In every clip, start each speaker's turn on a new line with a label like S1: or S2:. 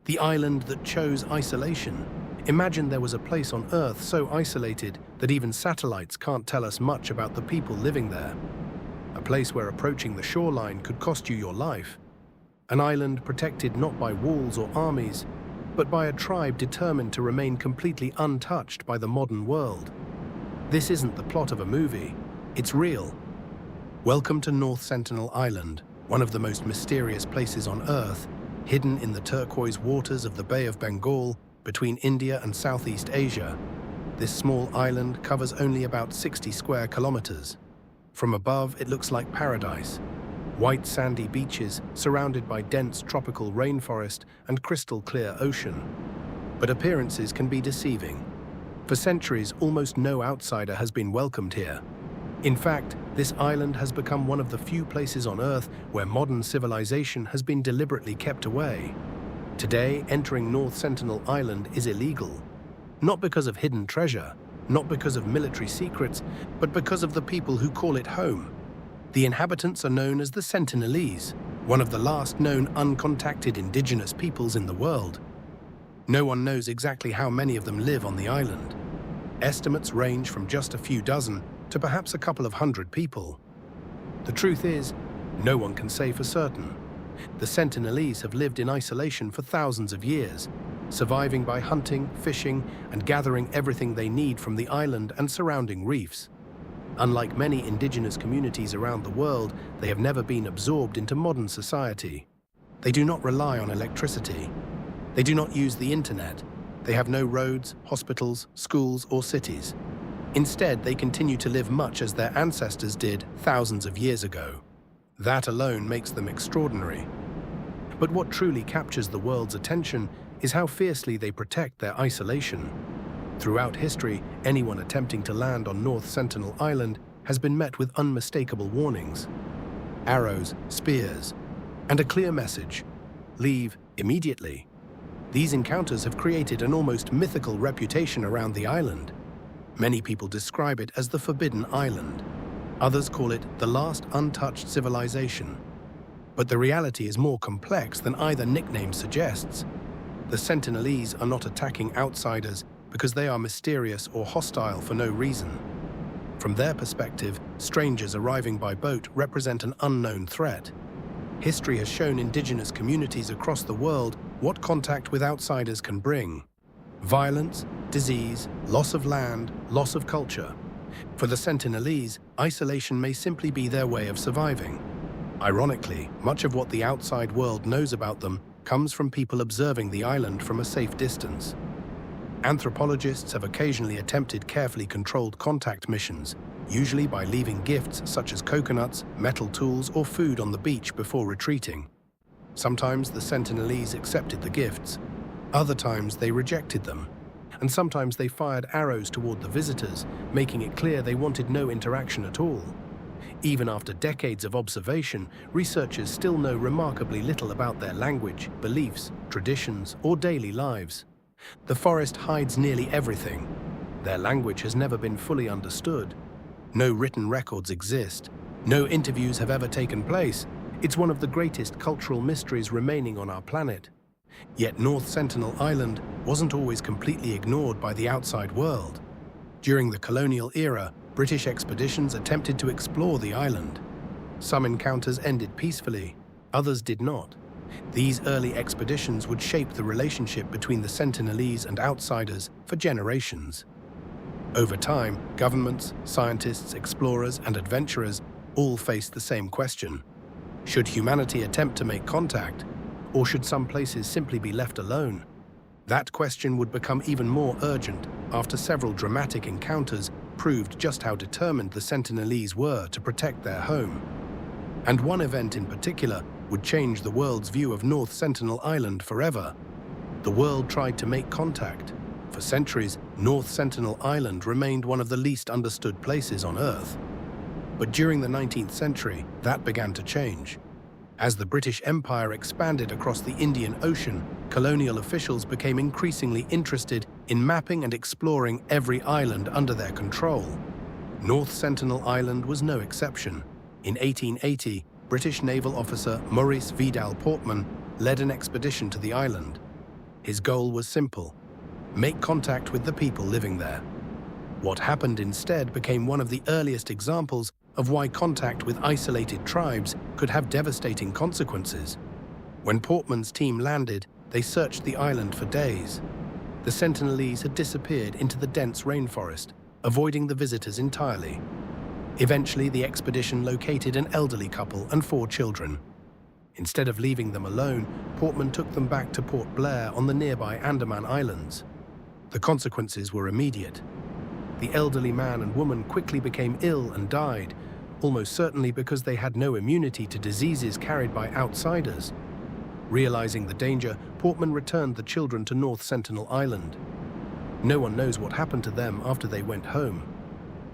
S1: The island that chose isolation. Imagine there was a place on Earth so isolated that even satellites can't tell us much about the people living there. A place where approaching the shoreline could cost you your life. An island protected not by walls or armies, but by a tribe determined to remain completely untouched by the modern world. This isn't the plot of a movie, it's real. Welcome to North Sentinel Island, one of the most mysterious places on Earth, hidden in the turquoise waters of the Bay of Bengal between India and Southeast Asia. This small island covers only about 60 square kilometers. From above, it looks like paradise. White sandy beaches surrounded by dense tropical rainforest and crystal-clear ocean. But appearances can be deceiving. For centuries, almost no outsider has been welcomed here. In fact, this island has become one of the few places on Earth where modern civilization has been deliberately kept away. Today, entering North Sentinel Island is illegal. Not because of hidden treasure, not because of military secrets, but because of the people who call it home. The inhabitants are known as the Sentinelese, one of the last known uncontacted indigenous peoples in the world. No one knows exactly how many of them live on the island. Estimates range from just a few dozen to perhaps a couple of hundred people. The truth is, no one can say for certain. The Sentinelese have lived in isolation for thousands of years, surviving by hunting, fishing, and gathering everything they need from the island and surrounding reefs. Unlike many indigenous communities around the world, they have never been absorbed into modern society. They do not rely on electricity. They do not use the internet. They have no roads, hospitals, schools, or cities. Instead, they continue to live much as their ancestors did thousands of years ago. That alone makes them extraordinary. But what truly captures the world's attention is how fiercely they protect their isolation. Throughout history, anyone attempting to land on North Sentinel Island has been met with unmistakable warnings. Arrows, spears, and a clear message: leave immediately. These encounters have created an almost mythical reputation around the island. Many people describe it as the Forbidden Island. Others call it the last untouched civilization. But the reality is more complex than either nickname suggests. The Sentinelese are not attacking outsiders because they are mysterious or hostile for no reason. From their perspective, strangers arriving by boat represent an unknown threat. History has shown indigenous communities across the world what contact with outsiders can bring: violence, disease, loss of land, loss of culture. For the Sentinelese, isolation may simply be their way of surviving. Ironically, much of what the outside world knows about them comes from people observing the island from a safe distance. Anthropologists have occasionally attempted carefully controlled contact missions, usually by leaving gifts such as coconuts, metal tools, or food on the beach before retreating. Sometimes the Sentinelese accepted the gifts, other times they rejected them, and sometimes they fired arrows toward the visitors, making it clear they wanted no interaction at all. Even after decades of observation, researchers still know remarkably little about their language, beliefs, traditions, or daily lives. The forest hides nearly everything. Their language has never been fully understood. No written records exist. No interviews have ever taken place. It's one of the greatest cultural mysteries remaining on our planet. Yet North Sentinel Island wasn't always completely ignored by the outside world. During the colonial era, British expeditions attempted to explore the island. Some encounters ended peacefully, others did not. These early expeditions would shape the relationship between the Sentinelese and outsiders for generations. Over time, governments, scientists, explorers, and adventurers all faced the same question: should humanity attempt to make contact, or should some places simply be left alone? That question would become even more urgent after several dramatic encounters proved just how determined the Sentinelese were to protect their home. And one event in particular would change the world's view of North Sentinel Island forever. The world tried to make contact. For centuries, North Sentinel Island remained one of the least understood places on Earth. But during the 19th century, that began to change. As the British Empire expanded across the Indian Ocean, colonial officials became increasingly interested in mapping and exploring every island under their control. North Sentinel Island was no exception. In 1880, British naval officer Maurice Vidal Portman led an expedition to the island. His goal was simple: make contact with the people living there. What happened instead became one of the earliest examples of why contact with isolated tribes could have devastating consequences. When Portman's team landed, they searched the island for days. The Sentinelese had disappeared into the dense rainforest, avoiding the visitors entirely. Eventually, the expedition located an elderly couple and 4 children. Instead of leaving them alone, Portman took them back to Port Blair on the nearby Andaman Islands. The consequences were immediate. The elderly man and woman quickly became ill and died, almost certainly because they had no immunity to diseases carried by outsiders. Realizing the danger, Portman returned the children to North Sentinel Island. No one knows what happened to them after they went home.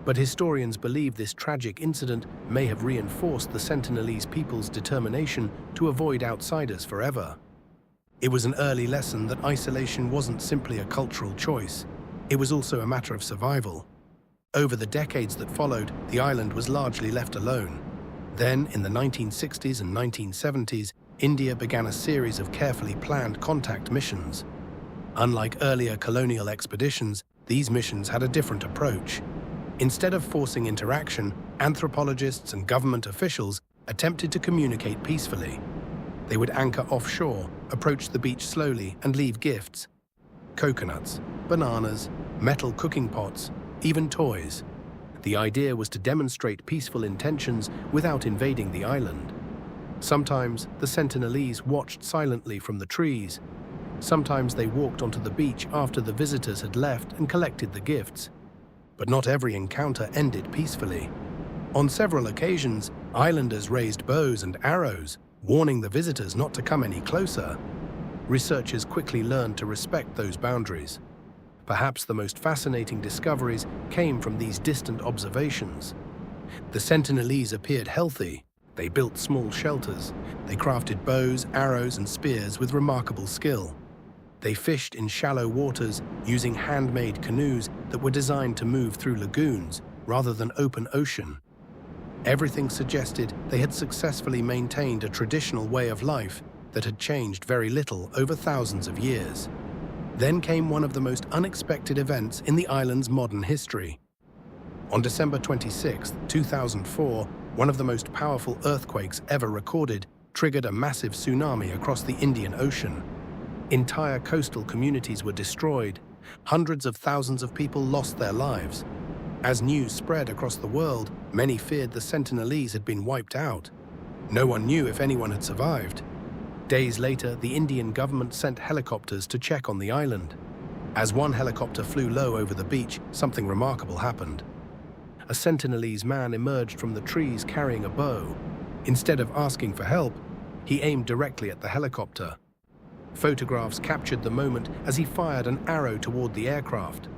S1: But historians believe this tragic incident may have reinforced the Sentinelese people's determination to avoid outsiders forever. It was an early lesson that isolation wasn't simply a cultural choice. It was also a matter of survival. Over the decades that followed, the island was largely left alone. Then, in the 1960s and 1970s, India began a series of carefully planned contact missions. Unlike earlier colonial expeditions, these missions had a different approach. Instead of forcing interaction, anthropologists and government officials attempted to communicate peacefully. They would anchor offshore, approach the beach slowly, and leave gifts: coconuts, bananas, metal cooking pots, even toys. The idea was to demonstrate peaceful intentions without invading the island. Sometimes the Sentinelese watched silently from the trees. Sometimes they walked onto the beach after the visitors had left and collected the gifts. But not every encounter ended peacefully. On several occasions, islanders raised bows and arrows, warning the visitors not to come any closer. Researchers quickly learned to respect those boundaries. Perhaps the most fascinating discoveries came from these distant observations. The Sentinelese appeared healthy. They built small shelters. They crafted bows, arrows, and spears with remarkable skill. They fished in shallow waters using handmade canoes that were designed to move through lagoons rather than open ocean. Everything suggested they had successfully maintained a traditional way of life that had changed very little over thousands of years. Then came one of the most unexpected events in the island's modern history. On December 26, 2004, one of the most powerful earthquakes ever recorded triggered a massive tsunami across the Indian Ocean. Entire coastal communities were destroyed. Hundreds of thousands of people lost their lives. As news spread across the world, many feared the Sentinelese had been wiped out. No one knew if anyone had survived. Days later, the Indian government sent helicopters to check on the island. As one helicopter flew low over the beach, something remarkable happened. A Sentinelese man emerged from the trees carrying a bow. Instead of asking for help, he aimed directly at the helicopter. Photographs captured the moment as he fired an arrow toward the aircraft.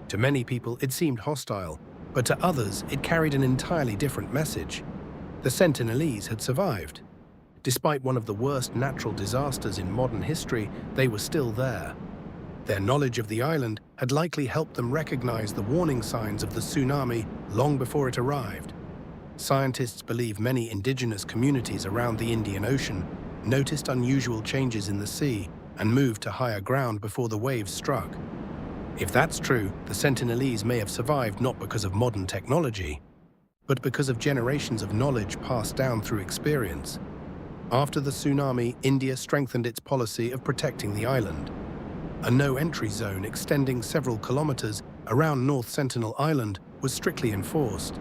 S1: To many people, it seemed hostile, but to others, it carried an entirely different message. The Sentinelese had survived. Despite one of the worst natural disasters in modern history, they were still there. Their knowledge of the island had likely helped them recognize the warning signs of the tsunami long before it arrived. Scientists believe many indigenous communities around the Indian Ocean noticed unusual changes in the sea and moved to higher ground before the waves struck. If that's true, the Sentinelese may have survived not because of modern technology, but because of generations of knowledge passed down through experience. After the tsunami, India strengthened its policy of protecting the island. A no-entry zone extending several kilometers around North Sentinel Island was strictly enforced.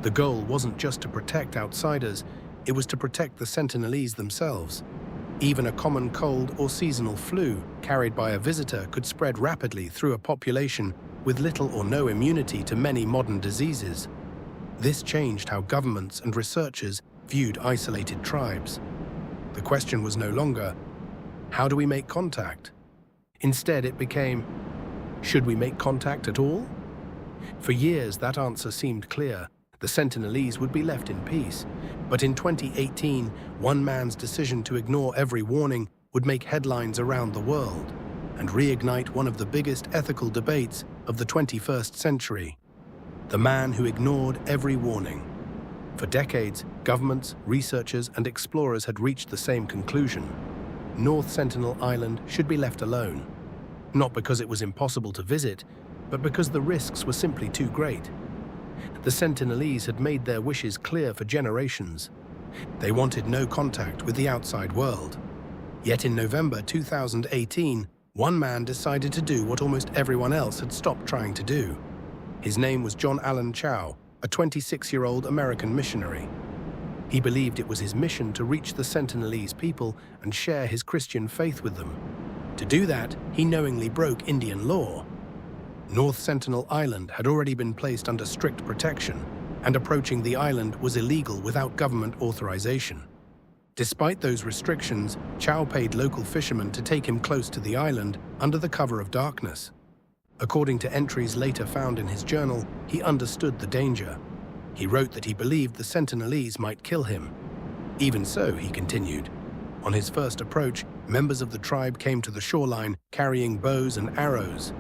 S1: The goal wasn't just to protect outsiders, it was to protect the Sentinelese themselves. Even a common cold or seasonal flu carried by a visitor could spread rapidly through a population with little or no immunity to many modern diseases. This changed how governments and researchers viewed isolated tribes. The question was no longer, how do we make contact? Instead, it became, should we make contact at all? For years, that answer seemed clear. The Sentinelese would be left in peace. But in 2018, one man's decision to ignore every warning would make headlines around the world and reignite one of the biggest ethical debates of the 21st century. The man who ignored every warning. For decades, governments, researchers, and explorers had reached the same conclusion. North Sentinel Island should be left alone. Not because it was impossible to visit, but because the risks were simply too great. The Sentinelese had made their wishes clear for generations. They wanted no contact with the outside world. Yet in November 2018, one man decided to do what almost everyone else had stopped trying to do. His name was John Allen Chau, a 26-year-old American missionary. He believed it was his mission to reach the Sentinelese people and share his Christian faith with them. To do that, he knowingly broke Indian law. North Sentinel Island had already been placed under strict protection, and approaching the island was illegal without government authorization. Despite those restrictions, Chau paid local fishermen to take him close to the island under the cover of darkness. According to entries later found in his journal, he understood the danger. He wrote that he believed the Sentinelese might kill him. Even so, he continued, on his first approach, members of the tribe came to the shoreline carrying bows and arrows.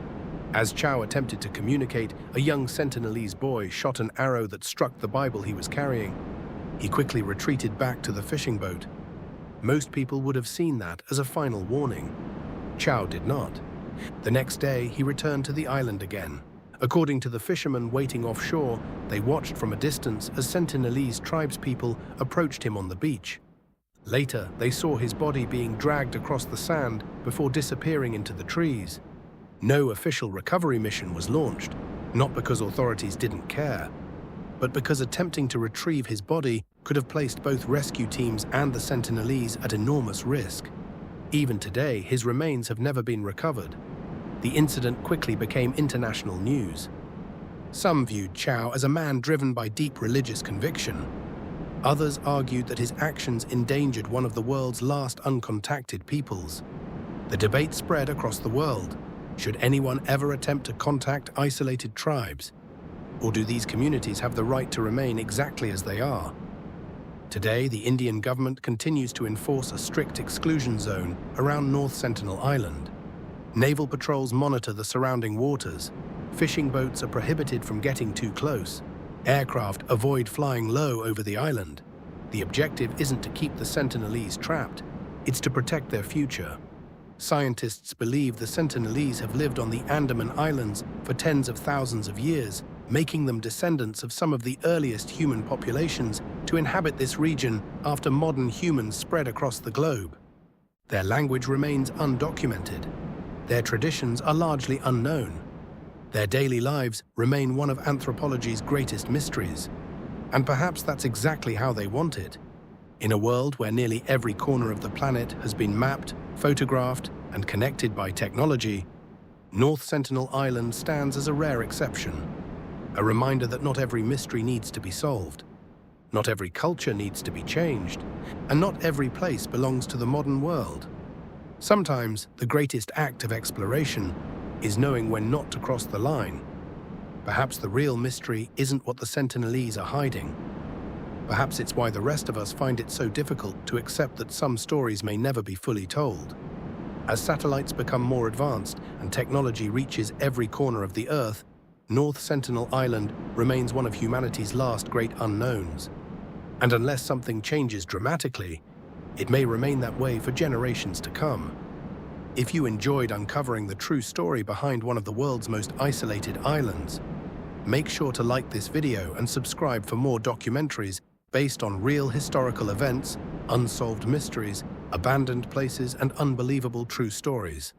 S1: As Chau attempted to communicate, a young Sentinelese boy shot an arrow that struck the Bible he was carrying. He quickly retreated back to the fishing boat. Most people would have seen that as a final warning. Chau did not. The next day, he returned to the island again. According to the fishermen waiting offshore, they watched from a distance as Sentinelese tribespeople approached him on the beach. Later, they saw his body being dragged across the sand before disappearing into the trees. No official recovery mission was launched, not because authorities didn't care, but because attempting to retrieve his body could have placed both rescue teams and the Sentinelese at enormous risk. Even today, his remains have never been recovered. The incident quickly became international news. Some viewed Chau as a man driven by deep religious conviction. Others argued that his actions endangered one of the world's last uncontacted peoples. The debate spread across the world. Should anyone ever attempt to contact isolated tribes? Or do these communities have the right to remain exactly as they are? Today, the Indian government continues to enforce a strict exclusion zone around North Sentinel Island. Naval patrols monitor the surrounding waters. Fishing boats are prohibited from getting too close. Aircraft avoid flying low over the island. The objective isn't to keep the Sentinelese trapped, it's to protect their future. Scientists believe the Sentinelese have lived on the Andaman Islands for tens of thousands of years, making them descendants of some of the earliest human populations to inhabit this region after modern humans spread across the globe. Their language remains undocumented. Their traditions are largely unknown. Their daily lives remain one of anthropology's greatest mysteries. And perhaps that's exactly how they want it. In a world where nearly every corner of the planet has been mapped, photographed, and connected by technology, North Sentinel Island stands as a rare exception. A reminder that not every mystery needs to be solved. Not every culture needs to be changed. And not every place belongs to the modern world. Sometimes the greatest act of exploration is knowing when not to cross the line. Perhaps the real mystery isn't what the Sentinelese are hiding. Perhaps it's why the rest of us find it so difficult to accept that some stories may never be fully told. As satellites become more advanced and technology reaches every corner of the Earth, North Sentinel Island remains one of humanity's last great unknowns. And unless something changes dramatically, it may remain that way for generations to come. If you enjoyed uncovering the true story behind one of the world's most isolated islands, make sure to like this video and subscribe for more documentaries based on real historical events, unsolved mysteries, abandoned places, and unbelievable true stories.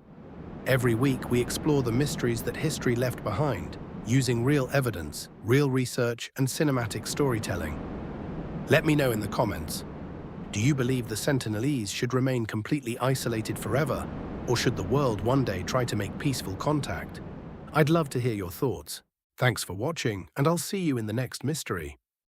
S1: Every week we explore the mysteries that history left behind, using real evidence, real research, and cinematic storytelling. Let me know in the comments. Do you believe the Sentinelese should remain completely isolated forever, or should the world one day try to make peaceful contact? I'd love to hear your thoughts. Thanks for watching, and I'll see you in the next mystery.